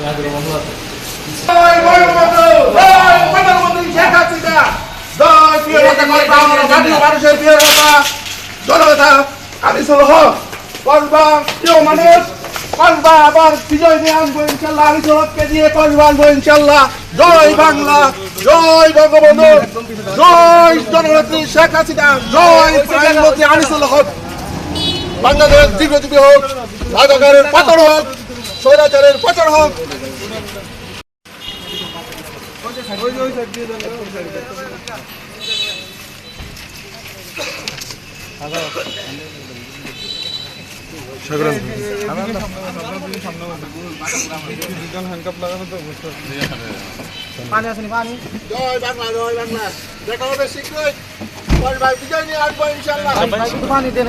জয় বঙ্গবন্ধু, জয় প্রধানমন্ত্রী শেখ হাসিনা, জয় প্রিয় নেতা জাতীয় মানুষের প্রিয় নেতা জননেতা আনিসুল হক। কসবা প্রিয় মানুষ, কসবা আবার বিজয় নিয়ে আনবো ইনশাল্লাহ। আনিসুল হককে দিয়ে কসবা আনবো ইনশাল্লাহ। জয় বাংলা, জয় বঙ্গবন্ধু, জয় জননেত্রী শেখ হাসিনা, জয় প্রধানমন্ত্রী আনিসুল হক। বাংলাদেশ দীর্ঘজীবী হোক, রাজাকারের পতন হোক, স্বৈরাচারের পতন হোক। জয় বাংলা, জয় বাংলা। দেখা হবে শীঘ্রই। বিজয় নিয়ে আসবো ইনশাল্লাহ। পানি দেন।